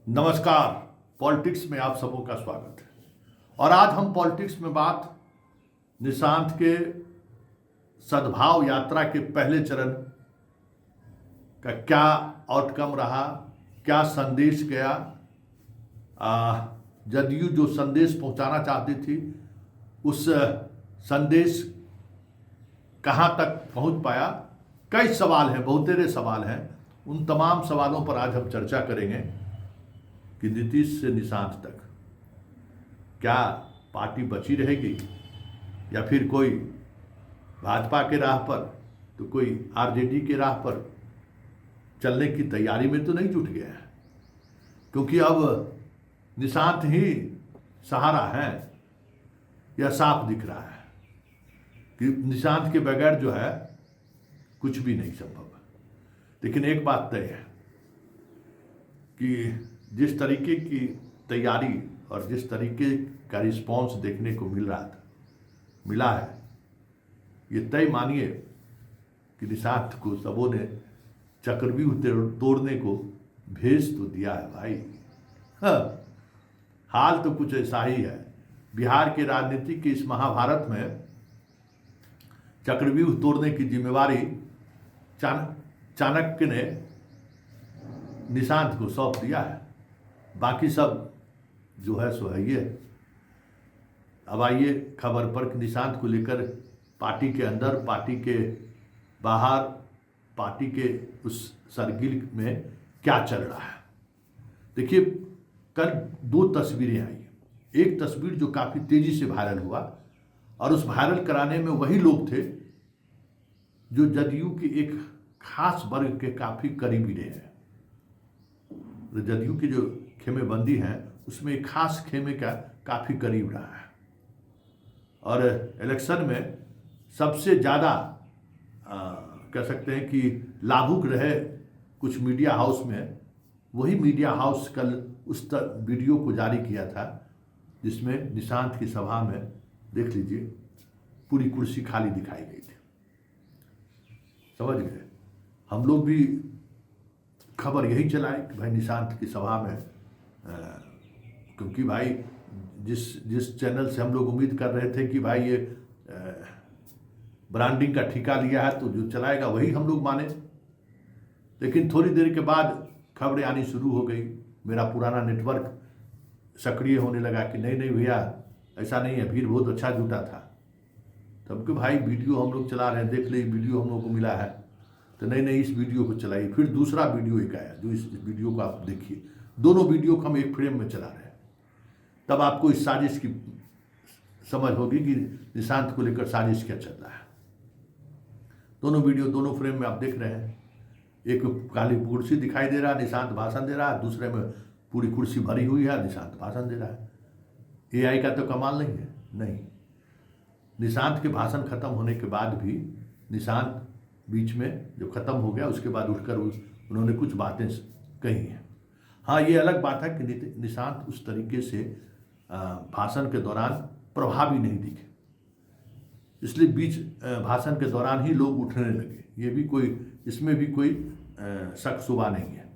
नमस्कार। पॉलिटिक्स में आप सबों का स्वागत है। और आज हम पॉलिटिक्स में बात निशांत के सद्भाव यात्रा के पहले चरण का क्या आउटकम रहा, क्या संदेश गया, जदयू जो संदेश पहुंचाना चाहती थी उस संदेश कहां तक पहुंच पाया। कई सवाल हैं, बहुतेरे सवाल हैं। उन तमाम सवालों पर आज हम चर्चा करेंगे कि नीतीश से निशांत तक क्या पार्टी बची रहेगी या फिर कोई भाजपा के राह पर तो कोई आरजेडी के राह पर चलने की तैयारी में तो नहीं जुट गया है, क्योंकि अब निशांत ही सहारा है। यह साफ दिख रहा है कि निशांत के बगैर जो है कुछ भी नहीं संभव है। लेकिन एक बात तय है कि जिस तरीके की तैयारी और जिस तरीके का रिस्पॉन्स देखने को मिला है, ये तय मानिए कि निशांत को सबों ने चक्रव्यूह तोड़ने को भेज तो दिया है भाई। हाँ, हाल तो कुछ ऐसा ही है। बिहार के राजनीति के इस महाभारत में चक्रव्यूह तोड़ने की जिम्मेवारी चाणक्य ने निशांत को सौंप दिया है। बाकी सब जो है सो है ये। अब आइए खबर पर कि निशांत को लेकर पार्टी के अंदर, पार्टी के बाहर, पार्टी के उस सर्किल में क्या चल रहा है। देखिए, कल दो तस्वीरें आई। एक तस्वीर जो काफ़ी तेजी से वायरल हुआ और उस वायरल कराने में वही लोग थे जो जदयू के एक खास वर्ग के काफ़ी करीबी रहे हैं। जदयू की जो खेमेबंदी हैं उसमें एक खास खेमे का काफ़ी करीब रहा है और इलेक्शन में सबसे ज़्यादा कह सकते हैं कि लाभुक रहे कुछ मीडिया हाउस में। वही मीडिया हाउस कल उस वीडियो को जारी किया था जिसमें निशांत की सभा में देख लीजिए पूरी कुर्सी खाली दिखाई गई थी। समझ गए? हम लोग भी खबर यही चलाए कि भाई निशांत की सभा में क्योंकि भाई जिस चैनल से हम लोग उम्मीद कर रहे थे कि भाई ये ब्रांडिंग का ठेका लिया है तो जो चलाएगा वही हम लोग माने। लेकिन थोड़ी देर के बाद खबरें आनी शुरू हो गई। मेरा पुराना नेटवर्क सक्रिय होने लगा कि नहीं भैया ऐसा नहीं है, भीड़ बहुत अच्छा जुटा था। तब कि भाई वीडियो हम लोग चला रहे हैं, देख ले वीडियो हम लोग को मिला है, तो नहीं इस वीडियो को चलाइए। फिर दूसरा वीडियो एक आया जो इस वीडियो को आप देखिए। दोनों वीडियो को हम एक फ्रेम में चला रहे हैं। तब आपको इस साजिश की समझ होगी कि निशांत को लेकर साजिश क्या चल रहा है। दोनों वीडियो दोनों फ्रेम में आप देख रहे हैं। एक काली कुर्सी दिखाई दे रहा है, निशांत भाषण दे रहा है। दूसरे में पूरी कुर्सी भरी हुई है, निशांत भाषण दे रहा है। एआई का तो कमाल नहीं है। नहीं, निशांत के भाषण खत्म होने के बाद भी निशांत बीच में जो खत्म हो गया उसके बाद उठकर उन्होंने कुछ बातें कही हैं। हाँ, ये अलग बात है कि निशांत उस तरीके से भाषण के दौरान प्रभावी नहीं दिखे, इसलिए बीच भाषण के दौरान ही लोग उठने लगे। ये भी कोई, इसमें भी कोई शक शुबा नहीं है।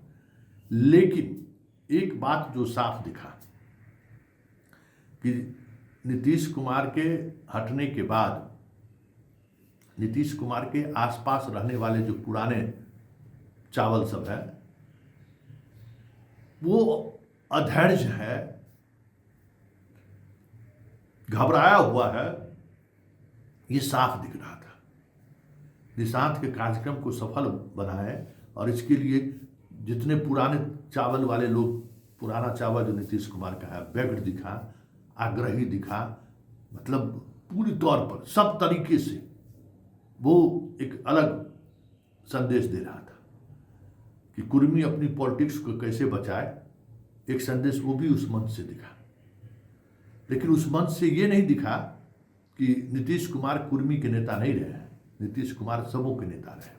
लेकिन एक बात जो साफ दिखा कि नीतीश कुमार के हटने के बाद नीतीश कुमार के आसपास रहने वाले जो पुराने चावल सब है वो अधैर्य है, घबराया हुआ है। ये साफ दिख रहा था। निशांत के कार्यक्रम को सफल बनाए और इसके लिए जितने पुराने चावल वाले लोग, पुराना चावल जो नीतीश कुमार का है, व्यग्र दिखा, आग्रही दिखा, मतलब पूरी तौर पर सब तरीके से वो एक अलग संदेश दे रहा था कि कुर्मी अपनी पॉलिटिक्स को कैसे बचाए। एक संदेश वो भी उस मंच से दिखा। लेकिन उस मंच से ये नहीं दिखा कि नीतीश कुमार कुर्मी के नेता नहीं रहे हैं, नीतीश कुमार सबों के नेता रहे।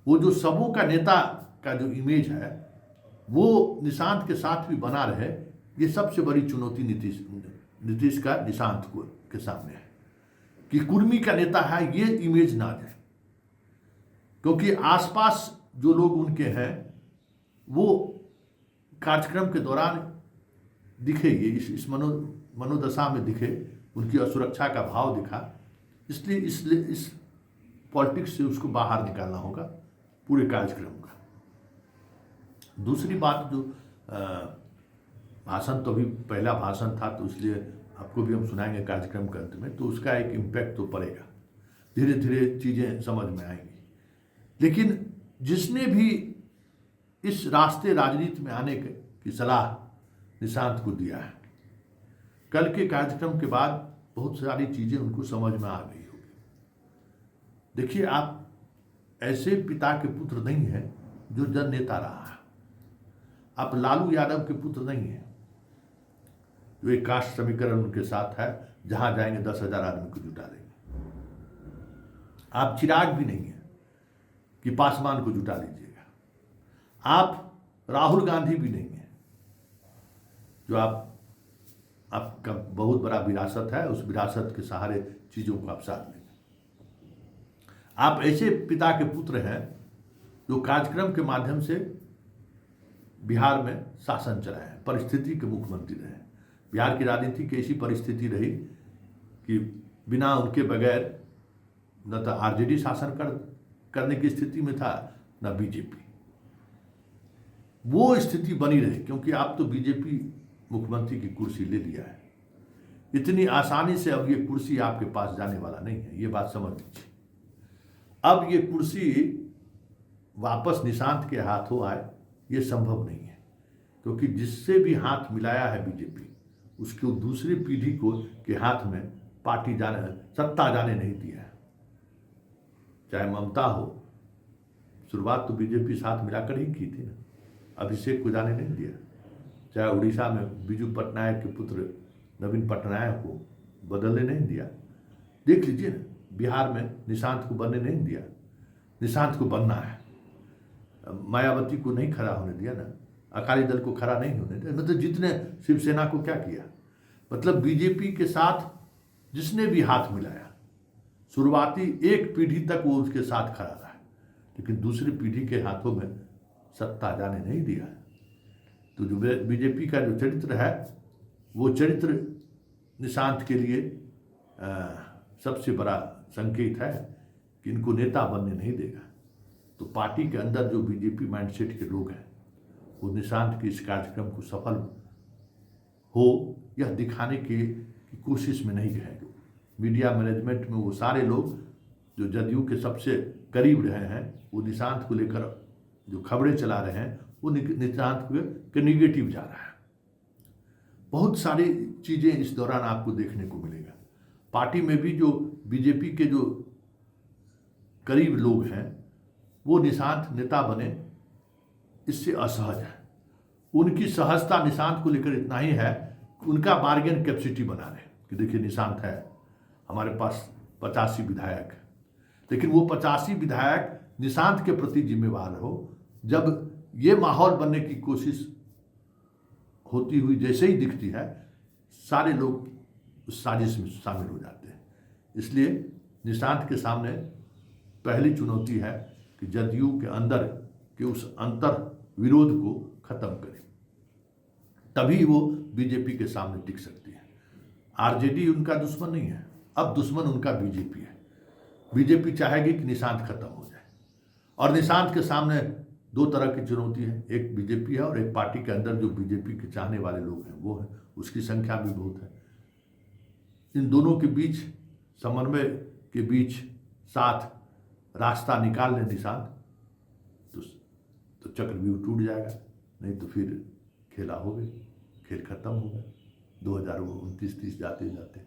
वो जो सबों का नेता का जो इमेज है वो निशांत के साथ भी बना रहे। ये सबसे बड़ी चुनौती नीतीश का निशांत को के सामने है कि कुर्मी का नेता है ये इमेज ना जाए, क्योंकि आसपास जो लोग उनके हैं वो कार्यक्रम के दौरान दिखे, ये इस मनोदशा में दिखे, उनकी असुरक्षा का भाव दिखा। इसलिए इस पॉलिटिक्स से उसको बाहर निकालना होगा पूरे कार्यक्रम का। दूसरी बात, जो भाषण तो अभी पहला भाषण था, तो इसलिए आपको भी हम सुनाएंगे कार्यक्रम के अंत में, तो उसका एक इम्पैक्ट तो पड़ेगा, धीरे धीरे चीज़ें समझ में आएंगी। लेकिन जिसने भी इस रास्ते राजनीति में आने की सलाह निशांत को दिया है, कल के कार्यक्रम के बाद बहुत सारी चीज़ें उनको समझ में आ गई होगी। देखिए, आप ऐसे पिता के पुत्र नहीं हैं जो जन नेता रहा है। आप लालू यादव के पुत्र नहीं हैं जो एक कास्ट समीकरण उनके साथ है, जहां जाएंगे 10,000 आदमी को जुटा देंगे। आप चिराग भी नहीं है कि पासवान को जुटा लीजिएगा। आप राहुल गांधी भी नहीं है जो आपका बहुत बड़ा विरासत है, उस विरासत के सहारे चीज़ों को आप साथ लेंगे। आप ऐसे पिता के पुत्र हैं जो कार्यक्रम के माध्यम से बिहार में शासन चलाए हैं, परिस्थिति के मुख्यमंत्री रहे। बिहार की राजनीति की ऐसी परिस्थिति रही कि बिना उनके बगैर न तो आरजेडी शासन करने की स्थिति में था, न बीजेपी। वो स्थिति बनी रही क्योंकि आप तो बीजेपी मुख्यमंत्री की कुर्सी ले लिया है। इतनी आसानी से अब ये कुर्सी आपके पास जाने वाला नहीं है, ये बात समझ लीजिए। अब ये कुर्सी वापस निशांत के हाथों आए, ये संभव नहीं है, क्योंकि जिससे भी हाथ मिलाया है बीजेपी, उसको दूसरी पीढ़ी को के हाथ में पार्टी सत्ता जाने नहीं दिया है। चाहे ममता हो, शुरुआत तो बीजेपी साथ मिलाकर ही की थी ना, अभिषेक को जाने नहीं दिया। चाहे उड़ीसा में बिजू पटनायक के पुत्र नवीन पटनायक को बदलने नहीं दिया। देख लीजिए ना, बिहार में निशांत को बनने नहीं दिया। निशांत को बनना है, मायावती को नहीं खड़ा होने दिया ना, अकाली दल को खड़ा नहीं होने दिया। मतलब जितने शिवसेना को क्या किया, मतलब बीजेपी के साथ जिसने भी हाथ मिलाया, शुरुआती एक पीढ़ी तक वो उसके साथ खड़ा रहा, लेकिन दूसरी पीढ़ी के हाथों में सत्ता जाने नहीं दिया। तो जो बीजेपी का जो चरित्र है, वो चरित्र निशांत के लिए सबसे बड़ा संकेत है कि इनको नेता बनने नहीं देगा। तो पार्टी के अंदर जो बीजेपी माइंडसेट के लोग हैं, वो निशांत के इस कार्यक्रम को सफल हो यह दिखाने की कोशिश में नहीं गए। मीडिया मैनेजमेंट में वो सारे लोग जो जदयू के सबसे करीब रहे हैं, वो निशांत को लेकर जो खबरें चला रहे हैं, वो निशांत के निगेटिव जा रहा है। बहुत सारी चीज़ें इस दौरान आपको देखने को मिलेगा। पार्टी में भी जो बीजेपी के जो करीब लोग हैं, वो निशांत नेता बने इससे असहज है। उनकी सहजता निशांत को लेकर इतना ही है, उनका बार्गेन कैपेसिटी बना रहे कि देखिए निशांत है, हमारे पास 85 विधायक है, लेकिन वो 85 विधायक निशांत के प्रति जिम्मेवार हो। जब ये माहौल बनने की कोशिश होती हुई जैसे ही दिखती है, सारे लोग उस साजिश में शामिल हो जाते हैं। इसलिए निशांत के सामने पहली चुनौती है कि जदयू के अंदर के उस अंतर विरोध को खत्म करें, तभी वो बीजेपी के सामने टिक सकती है। आरजेडी उनका दुश्मन नहीं है, अब दुश्मन उनका बीजेपी है। बीजेपी चाहेगी कि निशांत खत्म हो जाए, और निशांत के सामने दो तरह की चुनौती है, एक बीजेपी है और एक पार्टी के अंदर जो बीजेपी के चाहने वाले लोग हैं वो है, उसकी संख्या भी बहुत है। इन दोनों के बीच समन्वय के बीच साथ रास्ता निकाल ले निशांत, तो चक्रव्यूह टूट जाएगा, नहीं तो फिर खेला हो गया, खेल खत्म हो गया 2029-30 जाते जाते।